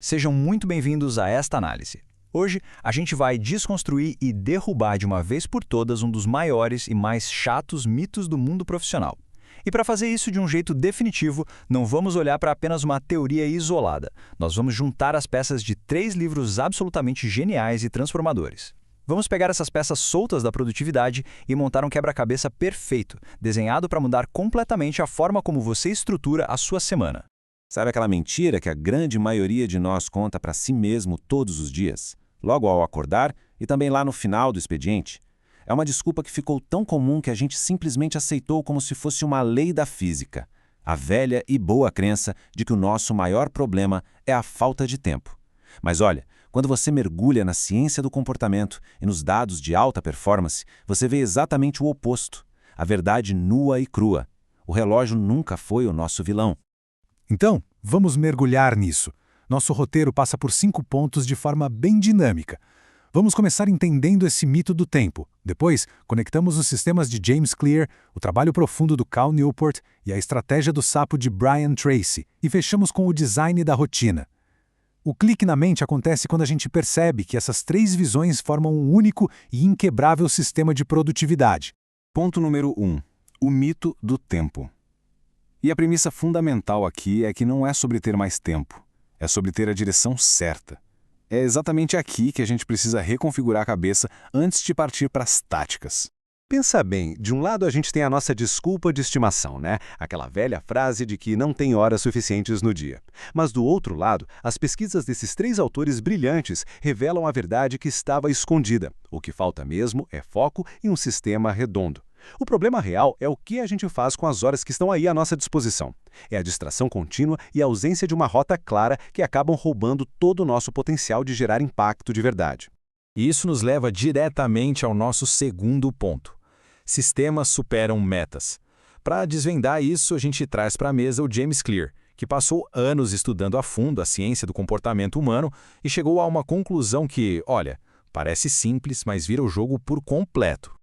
Sejam muito bem-vindos a esta análise. Hoje, a gente vai desconstruir e derrubar de uma vez por todas um dos maiores e mais chatos mitos do mundo profissional. E para fazer isso de um jeito definitivo, não vamos olhar para apenas uma teoria isolada. Nós vamos juntar as peças de 3 livros absolutamente geniais e transformadores. Vamos pegar essas peças soltas da produtividade e montar um quebra-cabeça perfeito, desenhado para mudar completamente a forma como você estrutura a sua semana. Sabe aquela mentira que a grande maioria de nós conta para si mesmo todos os dias? Logo ao acordar e também lá no final do expediente? É uma desculpa que ficou tão comum que a gente simplesmente aceitou como se fosse uma lei da física. A velha e boa crença de que o nosso maior problema é a falta de tempo. Mas olha, quando você mergulha na ciência do comportamento e nos dados de alta performance, você vê exatamente o oposto. A verdade nua e crua. O relógio nunca foi o nosso vilão. Então, vamos mergulhar nisso. Nosso roteiro passa por 5 pontos de forma bem dinâmica. Vamos começar entendendo esse mito do tempo. Depois, conectamos os sistemas de James Clear, o trabalho profundo do Cal Newport e a estratégia do sapo de Brian Tracy. E fechamos com o design da rotina. O clique na mente acontece quando a gente percebe que essas 3 visões formam um único e inquebrável sistema de produtividade. Ponto número 1. O mito do tempo. E a premissa fundamental aqui é que não é sobre ter mais tempo, é sobre ter a direção certa. É exatamente aqui que a gente precisa reconfigurar a cabeça antes de partir para as táticas. Pensa bem, de um lado a gente tem a nossa desculpa de estimação, né? Aquela velha frase de que não tem horas suficientes no dia. Mas do outro lado, as pesquisas desses 3 autores brilhantes revelam a verdade que estava escondida. O que falta mesmo é foco e um sistema redondo. O problema real é o que a gente faz com as horas que estão aí à nossa disposição. É a distração contínua e a ausência de uma rota clara que acabam roubando todo o nosso potencial de gerar impacto de verdade. E isso nos leva diretamente ao nosso segundo ponto. Sistemas superam metas. Para desvendar isso, a gente traz para a mesa o James Clear, que passou anos estudando a fundo a ciência do comportamento humano e chegou a uma conclusão que, olha, parece simples, mas vira o jogo por completo.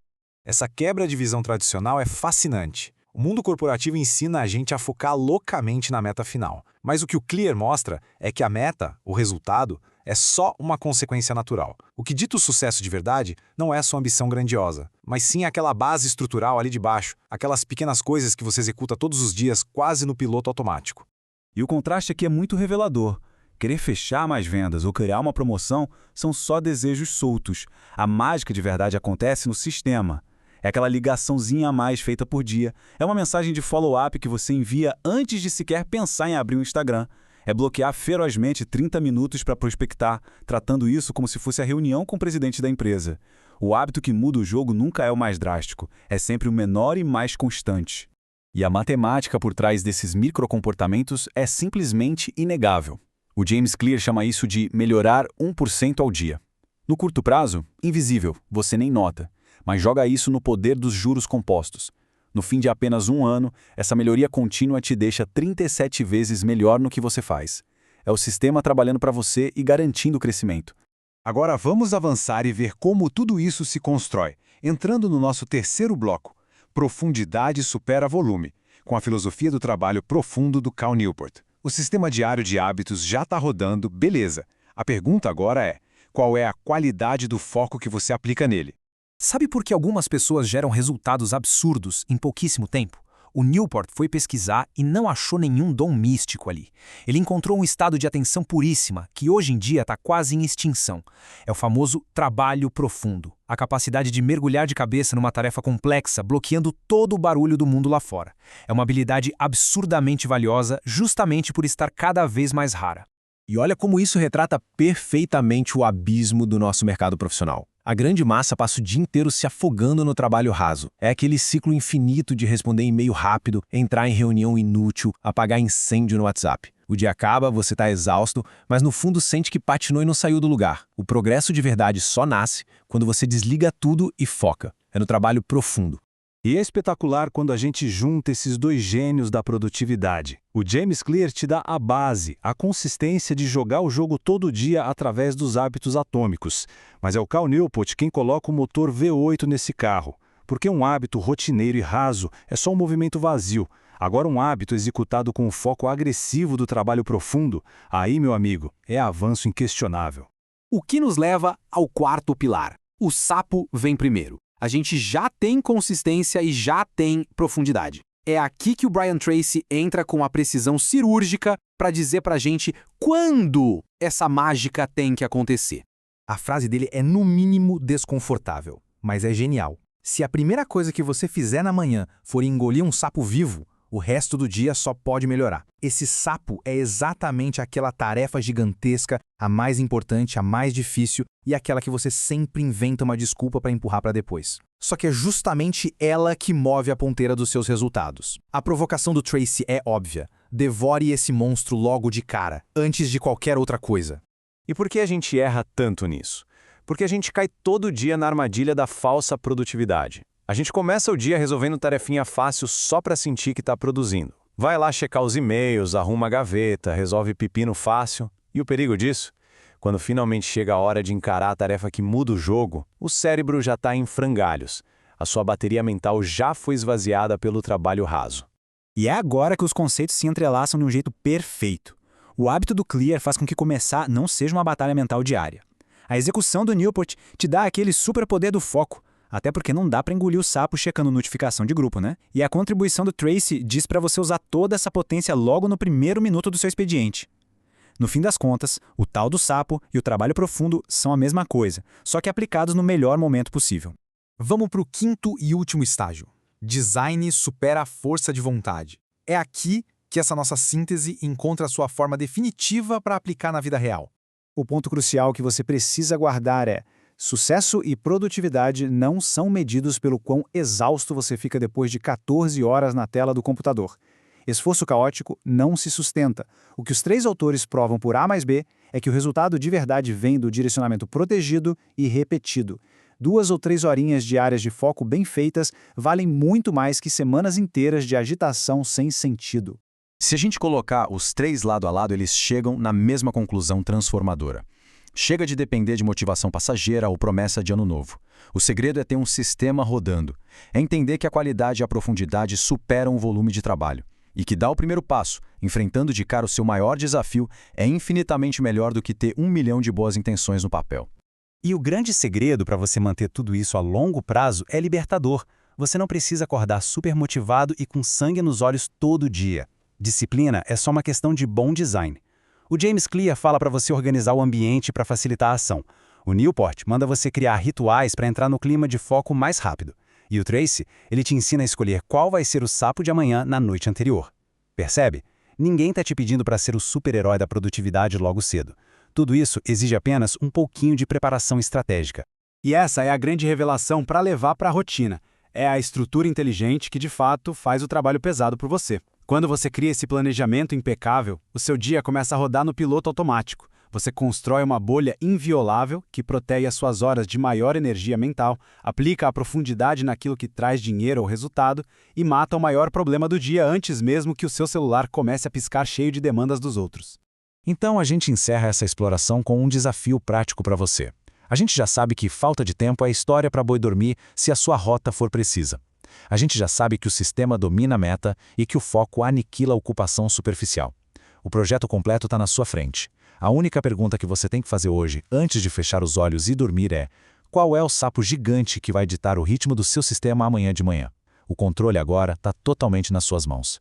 Essa quebra de visão tradicional é fascinante. O mundo corporativo ensina a gente a focar loucamente na meta final. Mas o que o Clear mostra é que a meta, o resultado, é só uma consequência natural. O que dita o sucesso de verdade não é sua ambição grandiosa, mas sim aquela base estrutural ali de baixo, aquelas pequenas coisas que você executa todos os dias quase no piloto automático. E o contraste aqui é muito revelador. Querer fechar mais vendas ou criar uma promoção são só desejos soltos. A mágica de verdade acontece no sistema. É aquela ligaçãozinha a mais feita por dia. É uma mensagem de follow-up que você envia antes de sequer pensar em abrir um Instagram. É bloquear ferozmente 30 minutos para prospectar, tratando isso como se fosse a reunião com o presidente da empresa. O hábito que muda o jogo nunca é o mais drástico, é sempre o menor e mais constante. E a matemática por trás desses microcomportamentos é simplesmente inegável. O James Clear chama isso de melhorar 1% ao dia. No curto prazo, invisível, você nem nota. Mas joga isso no poder dos juros compostos. No fim de apenas 1 ano, essa melhoria contínua te deixa 37 vezes melhor no que você faz. É o sistema trabalhando para você e garantindo o crescimento. Agora vamos avançar e ver como tudo isso se constrói, entrando no nosso terceiro bloco. Profundidade supera volume, com a filosofia do trabalho profundo do Cal Newport. O sistema diário de hábitos já está rodando, beleza. A pergunta agora é, qual é a qualidade do foco que você aplica nele? Sabe por que algumas pessoas geram resultados absurdos em pouquíssimo tempo? O Newport foi pesquisar e não achou nenhum dom místico ali. Ele encontrou um estado de atenção puríssima, que hoje em dia está quase em extinção. É o famoso trabalho profundo. A capacidade de mergulhar de cabeça numa tarefa complexa, bloqueando todo o barulho do mundo lá fora. É uma habilidade absurdamente valiosa, justamente por estar cada vez mais rara. E olha como isso retrata perfeitamente o abismo do nosso mercado profissional. A grande massa passa o dia inteiro se afogando no trabalho raso. É aquele ciclo infinito de responder e-mail rápido, entrar em reunião inútil, apagar incêndio no WhatsApp. O dia acaba, você está exausto, mas no fundo sente que patinou e não saiu do lugar. O progresso de verdade só nasce quando você desliga tudo e foca. É no trabalho profundo. E é espetacular quando a gente junta esses 2 gênios da produtividade. O James Clear te dá a base, a consistência de jogar o jogo todo dia através dos hábitos atômicos. Mas é o Cal Newport quem coloca o motor V8 nesse carro. Porque um hábito rotineiro e raso é só um movimento vazio. Agora um hábito executado com o foco agressivo do trabalho profundo, aí, meu amigo, é avanço inquestionável. O que nos leva ao quarto pilar. O sapo vem primeiro. A gente já tem consistência e já tem profundidade. É aqui que o Brian Tracy entra com a precisão cirúrgica para dizer pra gente quando essa mágica tem que acontecer. A frase dele é no mínimo desconfortável, mas é genial. Se a primeira coisa que você fizer na manhã for engolir um sapo vivo, o resto do dia só pode melhorar. Esse sapo é exatamente aquela tarefa gigantesca, a mais importante, a mais difícil e aquela que você sempre inventa uma desculpa para empurrar para depois. Só que é justamente ela que move a ponteira dos seus resultados. A provocação do Tracy é óbvia. Devore esse monstro logo de cara, antes de qualquer outra coisa. E por que a gente erra tanto nisso? Porque a gente cai todo dia na armadilha da falsa produtividade. A gente começa o dia resolvendo tarefinha fácil só para sentir que está produzindo. Vai lá checar os e-mails, arruma a gaveta, resolve pepino fácil. E o perigo disso? Quando finalmente chega a hora de encarar a tarefa que muda o jogo, o cérebro já está em frangalhos. A sua bateria mental já foi esvaziada pelo trabalho raso. E é agora que os conceitos se entrelaçam de um jeito perfeito. O hábito do Clear faz com que começar não seja uma batalha mental diária. A execução do Newport te dá aquele superpoder do foco, até porque não dá para engolir o sapo checando notificação de grupo, né? E a contribuição do Tracy diz para você usar toda essa potência logo no primeiro minuto do seu expediente. No fim das contas, o tal do sapo e o trabalho profundo são a mesma coisa, só que aplicados no melhor momento possível. Vamos para o quinto e último estágio. Design supera a força de vontade. É aqui que essa nossa síntese encontra a sua forma definitiva para aplicar na vida real. O ponto crucial que você precisa guardar é: sucesso e produtividade não são medidos pelo quão exausto você fica depois de 14 horas na tela do computador. Esforço caótico não se sustenta. O que os três autores provam por A mais B é que o resultado de verdade vem do direcionamento protegido e repetido. 2 ou 3 horinhas diárias de foco bem feitas valem muito mais que semanas inteiras de agitação sem sentido. Se a gente colocar os três lado a lado, eles chegam na mesma conclusão transformadora. Chega de depender de motivação passageira ou promessa de ano novo. O segredo é ter um sistema rodando. É entender que a qualidade e a profundidade superam o volume de trabalho. E que dar o primeiro passo, enfrentando de cara o seu maior desafio, é infinitamente melhor do que ter 1 milhão de boas intenções no papel. E o grande segredo para você manter tudo isso a longo prazo é libertador. Você não precisa acordar super motivado e com sangue nos olhos todo dia. Disciplina é só uma questão de bom design. O James Clear fala para você organizar o ambiente para facilitar a ação. O Newport manda você criar rituais para entrar no clima de foco mais rápido. E o Tracy, ele te ensina a escolher qual vai ser o sapo de amanhã na noite anterior. Percebe? Ninguém está te pedindo para ser o super-herói da produtividade logo cedo. Tudo isso exige apenas um pouquinho de preparação estratégica. E essa é a grande revelação para levar para a rotina. É a estrutura inteligente que, de fato, faz o trabalho pesado por você. Quando você cria esse planejamento impecável, o seu dia começa a rodar no piloto automático. Você constrói uma bolha inviolável que protege as suas horas de maior energia mental, aplica a profundidade naquilo que traz dinheiro ou resultado e mata o maior problema do dia antes mesmo que o seu celular comece a piscar cheio de demandas dos outros. Então a gente encerra essa exploração com um desafio prático para você. A gente já sabe que falta de tempo é história para boi dormir se a sua rota for precisa. A gente já sabe que o sistema domina a meta e que o foco aniquila a ocupação superficial. O projeto completo está na sua frente. A única pergunta que você tem que fazer hoje, antes de fechar os olhos e dormir é: qual é o sapo gigante que vai ditar o ritmo do seu sistema amanhã de manhã? O controle agora está totalmente nas suas mãos.